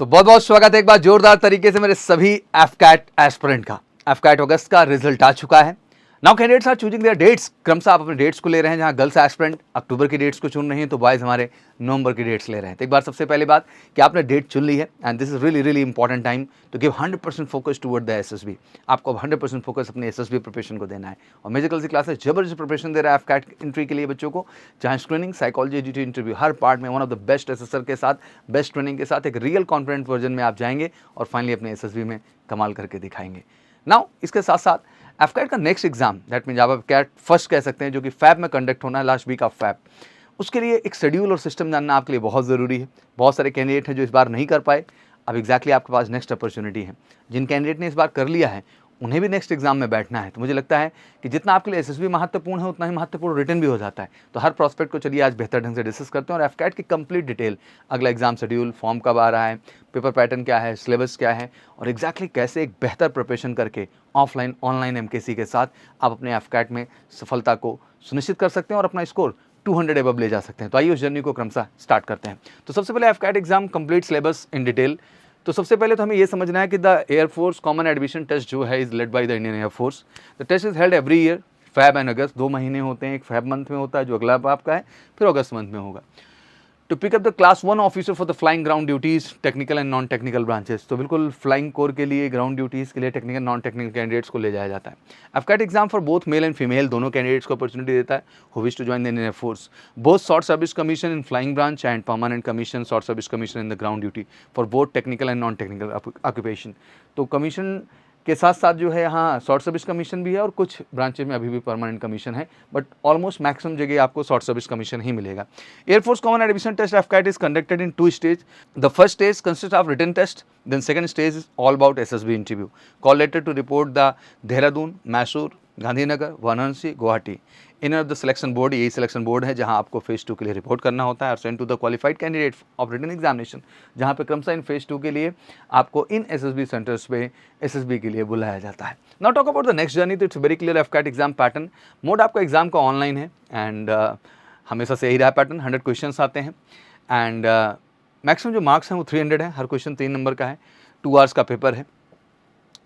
तो बहुत बहुत स्वागत है एक बार जोरदार तरीके से मेरे सभी एफकैट एस्पिरेंट का। एफकैट अगस्त का रिजल्ट आ चुका है। Now candidates are choosing their dates. क्रमशः आप अपने डेट्स को ले रहे हैं। जहां गर्ल्स एस्पिरेंट अक्टूबर की डेट्स को चुन रही हैं तो बॉयज हमारे नवंबर की डेट्स ले रहे हैं। तो एक बार सबसे पहली बात कि आपने डेट चुन ली है and this is really really important time to give 100% focus toward the SSB. आपको 100% फोकस अपने एसएसबी प्रिपरेशन को देना है और मेजर कल सी क्लासेस जबरदस्त प्रिपरेशन दे रहा है एफकैट एंट्री के लिए बच्चों को। जहां स्क्रीनिंग, साइकोलॉजी, एजीटी, इंटरव्यू हर पार्ट में one of the best assessor के साथ, बेस्ट ट्रेनिंग के साथ एक रियल कॉन्फिडेंट वर्जन में आप जाएंगे और फाइनली अपने एसएसबी में कमाल करके दिखाएंगे। नाउ इसके साथ साथ एफकैट का नेक्स्ट एग्जाम दैट मीन आप एफकैट फर्स्ट कह सकते हैं जो कि फैब में कंडक्ट होना है लास्ट वीक ऑफ फैब। उसके लिए एक शेड्यूल और सिस्टम जानना आपके लिए बहुत ज़रूरी है। बहुत सारे कैंडिडेट हैं जो इस बार नहीं कर पाए। अब एग्जैक्टली आपके पास नेक्स्ट अपॉर्चुनिटी है। जिन कैंडिडेट ने इस बार कर लिया है उन्हें भी नेक्स्ट एग्जाम में बैठना है। तो मुझे लगता है कि जितना आपके लिए एसएसबी महत्वपूर्ण है उतना ही महत्वपूर्ण रिटर्न भी हो जाता है। तो हर प्रोस्पेक्ट को चलिए आज बेहतर ढंग से डिस्कस करते हैं और एफकैट की कंप्लीट डिटेल, अगला एग्जाम शेड्यूल, फॉर्म कब आ रहा है, पेपर पैटर्न क्या है, सिलेबस क्या है और एग्जैक्टली कैसे एक बेहतर प्रिपरेशन करके ऑफलाइन ऑनलाइन एमकेसी के साथ आप अपने एफकैट में सफलता को सुनिश्चित कर सकते हैं और अपना स्कोर 200 एबव ले जा सकते हैं। तो आइए उस जर्नी को क्रमशः स्टार्ट करते हैं। तो सबसे पहले AFCAT exam complete syllabus in detail. तो सबसे पहले तो हमें ये समझना है कि the air force common admission test जो है is led by the Indian air force. The test is held every year, Feb and August 2 महीने होते हैं। एक फैब मंथ में होता है जो अगला आपका है, फिर अगस्त मंथ में होगा। To pick up the class 1 officer for the flying ground duties, technical and non technical branches. तो बिल्कुल फ्लाइंग कोर के लिए, ग्राउंड ड्यूटीज़ के लिए टेक्निकल नॉन टेक्निकल कैंडिडेट्स को ले जाया जाता है। AFCAT exam for both male and female, दोनों कैंडिडेट्स को अपॉर्चुनिटी देता है who wish to join the Indian air force. Both short service commission in flying branch and permanent commission, short service commission in the ground duty for both technical and non technical occupation. तो commission के साथ साथ जो है यहाँ short service commission भी है और कुछ ब्रांचेज में अभी भी परमानेंट कमीशन है, बट ऑलमोस्ट मैक्सिमम जगह आपको शॉर्ट सर्विस कमीशन ही मिलेगा। Air force common admission test AFCAT is conducted in 2 stage. The first stage consist of written test, then second stage is all about SSB interview. Call letter to report the Dehradun, Mysore, Gandhinagar, Varanasi, Guwahati. In of the selection board, यही selection board है जहां आपको phase 2 के लिए report करना होता है और send to the qualified candidate of written examination, जहां पे क्रमशः इन फेज 2 के लिए आपको इन एसएसबी सेंटर्स पे एसएसबी के लिए बुलाया जाता है। Now talk about the next journey. तो it's very clear AFCAT exam pattern. Mode आपका एग्जाम का ऑनलाइन है एंड हमेशा से यही रहा पैटर्न। 100 क्वेश्चन आते हैं एंड मैक्सिमम जो मार्क्स हैं वो 300 है। हर क्वेश्चन 3 नंबर का है। 2 आवर्स का पेपर है।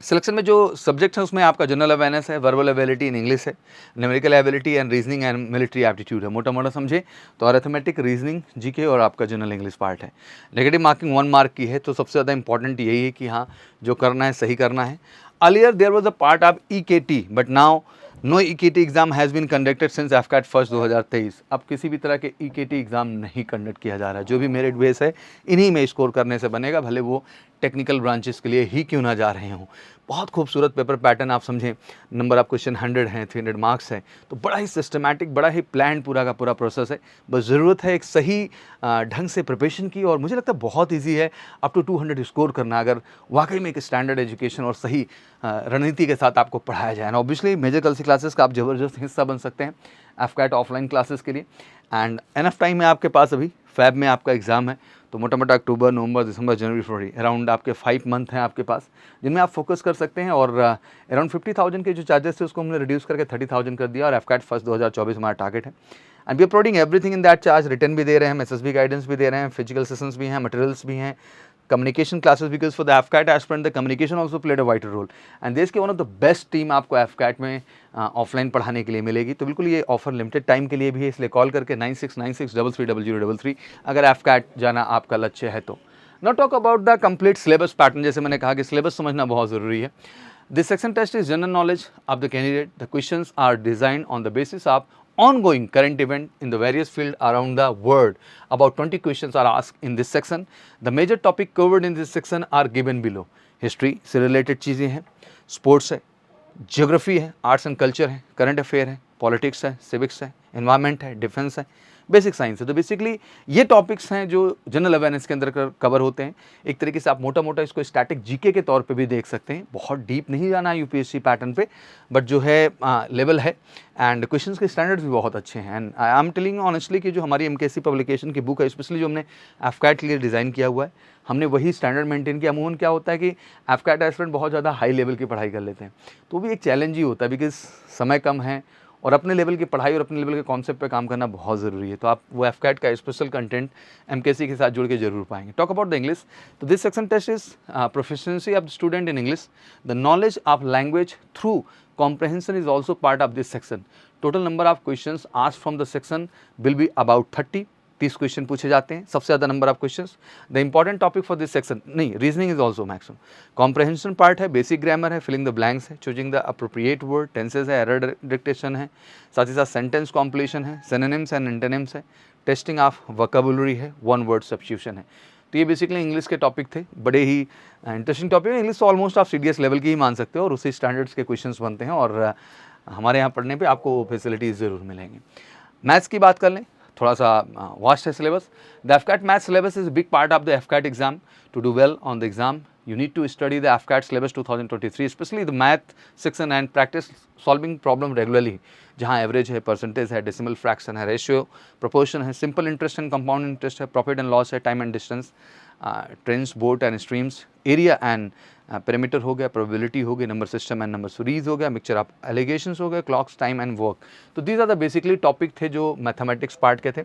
सिलेक्शन में जो सब्जेक्ट्स हैं उसमें आपका जनरल अवेयरनेस है, वर्बल एबिलिटी इन इंग्लिश है, numerical ability and reasoning and military aptitude है। मोटा मोटा समझे तो अरिथमेटिक, रीजनिंग, जीके और आपका जनरल इंग्लिश पार्ट है। नेगेटिव मार्किंग 1 मार्क की है। तो सबसे ज़्यादा इंपॉर्टेंट यही है कि हाँ जो करना है सही करना है। Earlier there was a part of EKT but now no EKT exam has been conducted since AFCAT first 2023। अब किसी भी तरह के ईकेटी एग्जाम नहीं कंडक्ट किया जा रहा है। जो भी मेरिट बेस है इन्हीं में स्कोर करने से बनेगा, भले वो टेक्निकल ब्रांचेस के लिए ही क्यों ना जा रहे हों। बहुत खूबसूरत पेपर पैटर्न आप समझें। नंबर ऑफ क्वेश्चन 100 हैं, 300 मार्क्स हैं। तो बड़ा ही सिस्टमैटिक, बड़ा ही प्लान पूरा का पूरा प्रोसेस है। बस ज़रूरत है एक सही ढंग से प्रिपरेशन की और मुझे लगता है बहुत ईजी है अप टू 200 स्कोर करना, अगर वाकई में एक स्टैंडर्ड एजुकेशन और सही रणनीति के साथ आपको पढ़ाया जाए। ऑब्वियसली मेजर कल सी क्लासेस का आप ज़बरदस्त हिस्सा बन सकते हैं एफकैट ऑफलाइन क्लासेस के लिए एंड एनफ टाइम है आपके पास। अभी फैब में आपका एग्ज़ाम है तो मोटा मोटा अक्टूबर, नवंबर, दिसंबर, जनवरी, फरवरी अराउंड आपके 5 मंथ हैं आपके पास जिनमें आप फोकस कर सकते हैं। और अराउंड 50,000 के जो चार्जेस थे उसको हमने रिड्यूस करके 30,000 कर दिया और एफकैट फर्स्ट 2024 हमारा टारगेट है and we are providing everything in that charge. Return भी दे रहे हैं, एसएसबी गाइडेंस भी दे रहे हैं, फिजिकल सेशंस भी हैं, मटेरियल्स भी हैं, communication classes, because for the AFCAT aspirant the communication also played a vital role and देश के one of the best team आपको एफकैट में ऑफलाइन पढ़ाने के लिए मिलेगी। तो बिल्कुल ये ऑफर लिमिटेड टाइम के लिए भी है, इसलिए कॉल करके 9696330033 अगर एफकैट जाना आपका लक्ष्य है तो। Now talk about the complete syllabus pattern. जैसे मैंने कहा कि सिलेबस समझना बहुत ज़रूरी है। This section test is general knowledge of the candidate. The questions are designed on the basis of ongoing current event in the various field around the world. About 20 questions are asked in this section. The major topic covered in this section are given below. History से related चीज़ें हैं, sports है, geography है, arts and culture है, current affair है, politics है, civics है, environment है, defense है, बेसिक साइंस है। तो बेसिकली ये टॉपिक्स हैं जो जनरल अवेयरनेस के अंदर कवर होते हैं। एक तरीके से आप मोटा मोटा इसको स्टैटिक जीके के तौर पे भी देख सकते हैं। बहुत डीप नहीं जाना है यूपीएससी पैटर्न पे, बट जो है लेवल है एंड क्वेश्चंस के स्टैंडर्ड्स भी बहुत अच्छे हैं। And I am telling honestly कि जो हमारी एमकेएससी पब्लिकेशन की बुक है, स्पेशली जो हमने एफकैट के लिए डिज़ाइन किया हुआ है, हमने वही स्टैंडर्ड मेंटेन किया। अमूमन क्या होता है कि एफकैट एस्पिरेंट बहुत ज़्यादा हाई लेवल की पढ़ाई कर लेते हैं, तो भी एक चैलेंज ही होता है बिकॉज समय कम है और अपने लेवल की पढ़ाई और अपने लेवल के कॉन्सेप्ट पे काम करना बहुत ज़रूरी है। तो आप वो एफकैट का स्पेशल कंटेंट एमकेसी के साथ जुड़ के जरूर पाएंगे। Talk about the English, so this section test is proficiency of the student in English, the knowledge of language through comprehension is also part of this section. Total number of questions asked from the section will be about 30 question पूछे जाते हैं, सबसे ज़्यादा number of questions. The important topic for this section, नहीं reasoning is also maximum. Comprehension part है, basic grammar है, filling the blanks है, choosing the appropriate word, tenses है, एरर डिक्टेशन है, साथ ही साथ सेंटेंस कॉम्प्लीशन है, सिनोनिम्स एंड एंटोनिम्स है, टेस्टिंग ऑफ वोकैबुलरी है, वन वर्ड सब्स्टिट्यूशन है। तो ये बेसिकली इंग्लिश के टॉपिक थे, बड़े ही इंटरेस्टिंग टॉपिक है। इंग्लिश तो ऑलमोस्ट आप सीडीएस लेवल की ही मान सकते हो और उसी स्टैंडर्ड्स के क्वेश्चंस बनते हैं और हमारे यहाँ पढ़ने पे आपको फैसिलिटीज़ ज़रूर मिलेंगी। मैथ्स की बात कर लें, थोड़ा सा वास्ट है syllabus. The AFCAT math syllabus is big part of the AFCAT exam. To do well on the exam you need to study the AFCAT syllabus 2023, especially the math section and practice solving problem regularly, जहाँ average है, percentage है, decimal fraction है, ratio, proportion है, simple interest and compound interest है, profit and loss है, time and distance, trends, boat and streams, area and perimeter हो गया, probability हो गई, number system and number series हो गया, मिक्सचर ऑफ एलिगेशंस हो गए, क्लॉक्स, टाइम एंड वर्क। तो these are the basically topic थे जो मैथमेटिक्स पार्ट के थे।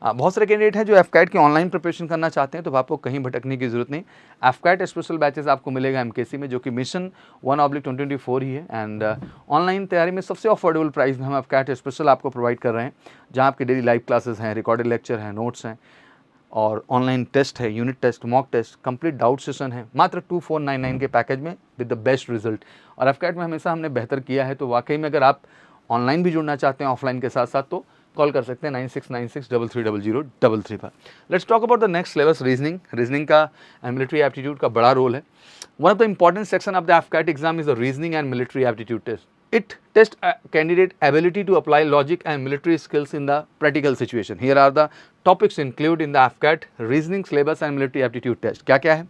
बहुत सारे कैंडिडेट हैं जो एफकैट की ऑनलाइन प्रिपरेशन करना चाहते हैं, तो आपको कहीं भटकने की जरूरत नहीं। एफकैट स्पेशल बैचेस आपको मिलेगा एमकेसी में, जो कि मिशन 1/2024 ही है एंड ऑनलाइन तैयारी में सबसे अफोर्डेबल प्राइस में हम एफकैट स्पेशल आपको प्रोवाइड कर रहे हैं, जहाँ आपके डेली लाइव क्लासेस हैं, रिकॉर्डेड लेक्चर हैं, नोट्स हैं और ऑनलाइन टेस्ट है, unit test, mock test, complete doubt session है, मात्र 2499 के पैकेज में विद द बेस्ट रिजल्ट। और एफकैट में हमेशा हमने बेहतर किया है, तो वाकई में अगर आप ऑनलाइन भी जुड़ना चाहते हैं ऑफलाइन के साथ साथ, तो कॉल कर सकते हैं 9696330033 पर। Let's talk about the next syllabus, reasoning. Reasoning का एंड मिलिट्री एप्टीट्यूड का बड़ा रोल है। One of the important section of the AFCAT exam is the reasoning and military aptitude test. It tests a candidate ability to apply logic and military skills in the practical situation. Here are the topics included in the AFCAT reasoning syllabus and military aptitude test. क्या क्या है?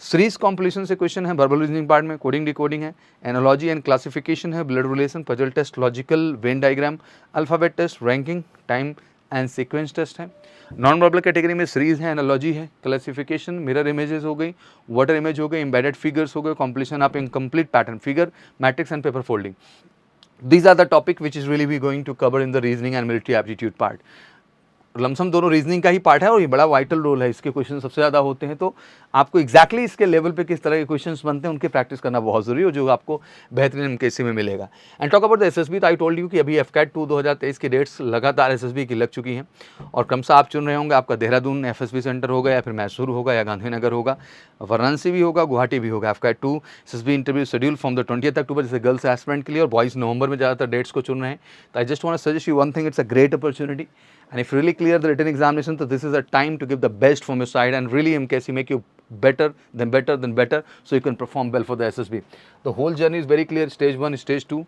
Series competition से question है, verbal reasoning part में coding decoding है, analogy and classification है, blood relation, puzzle test, logical Venn diagram, alphabet test, ranking, time and sequence test है। Non verbal category में सीरीज है, एनालॉजी है, क्लासिफिकेशन, मिरर इमेजेस हो गई, वाटर इमेज हो गई, एम्बेडेड फिगर्स हो गए, completion of incomplete pattern figure, matrix and paper folding. These are the topic which is really we going to cover in the reasoning and military aptitude part. Lump sum दोनों reasoning का ही part है और ये बड़ा vital role है, इसके question सबसे ज़्यादा होते हैं, तो आपको एग्जैक्टली इसके लेवल पे किस तरह के क्वेश्चंस बनते हैं उनकी प्रैक्टिस करना बहुत ज़रूरी है, जो आपको बेहतरीन एमकेसी में मिलेगा. And talk about the SSB, तो आई टोल्ड यू कि अभी एफकैट 2 2023 की डेट्स लगातार एसएसबी की लग चुकी हैं और क्रमशः आप चुन रहे होंगे, आपका देहरादून एफएसबी सेंटर होगा या फिर मैसूर होगा या गांधीनगर होगा, वाराणसी भी होगा, गुवाहाटी भी होगा. AFCAT 2 SSB interview schedule from the 20 अक्टूबर, जैसे गर्ल्स एस्पिरेंट के लिए, और बॉयज़ नवंबर में ज़्यादातर डेट्स को चुन रहे हैं. तो I just want to suggest you one thing, it's a great opportunity. And if you really clear the written examination, so this is a time to give the best from your side and really MKC make you better than better, so you can perform well for the SSB. The whole journey is very clear. Stage 1, stage 2,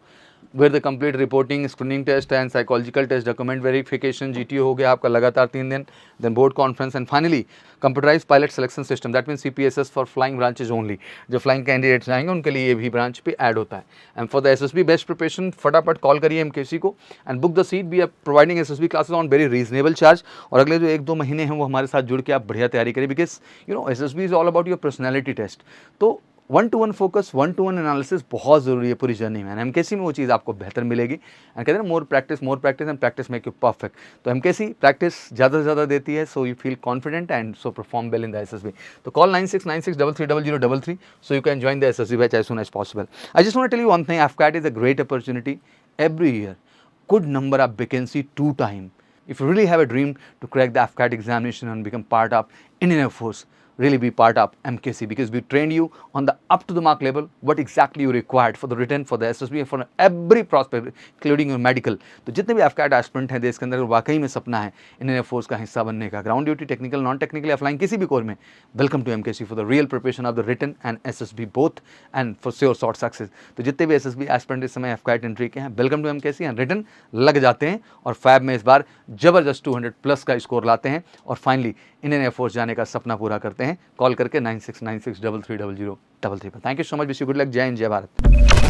where the complete reporting, screening test and psychological test, document verification, GTO हो गया आपका लगातार 3 दिन, then board conference and finally computerized pilot selection system, that means CPSS for flying branches only. जो flying candidates आएंगे उनके लिए ये भी branch पे ऐड होता है. And for the SSB best preparation, फटाफट कॉल करिए MKC को and book the seat. We are providing SSB classes on very reasonable charge. और अगले जो 1-2 महीने हैं वो हमारे साथ जुड़ के आप बढ़िया तैयारी करिए, because you know SSB is all about your personality test. तो 1-to-1 फोकस, 1-to-1 एनालिसिस बहुत ज़रूरी है पूरी जर्नी में. एमकेसी में वो चीज़ आपको बेहतर मिलेगी. एंड कहते हैं more practice and practice make you perfect. तो एमकेसी प्रैक्टिस ज़्यादा से ज़्यादा देती है, so you feel confident and so perform well in the SSB. तो call 9696330033 so you can join the SSB batch as soon as possible. I just want to tell you one thing, AFCAT is a great opportunity every year. Good number of vacancy 2 times. If you really have a dream to crack the AFCAT examination and become part of Indian Air Force, really be part of MKC, because we trained you on the up to the mark level what exactly you required for the written, for the SSB, for every prospect including your medical. तो जितने भी AFCAT aspirant हैं देश के अंदर, वाकई में सपना है इंडियन एयर फोर्स का हिस्सा बनने का, ground duty, technical, non technical या फ्लाइंग किसी भी कोर में, welcome to MKC for the real preparation of the written and SSB both and for sure short success. तो जितने भी SSB एस्पिरेंट इस समय AFCAT एंट्री के हैं, welcome to MKC and written लग जाते हैं और फैब में इस बार जबरदस्त 200+ का स्कोर लाते हैं और फाइनली इंडियन एयर फोर्स जाने का सपना पूरा करते हैं. कॉल करके 9696330033 पर. Thank you so much. Wish you good luck. जय हिंद, जय भारत.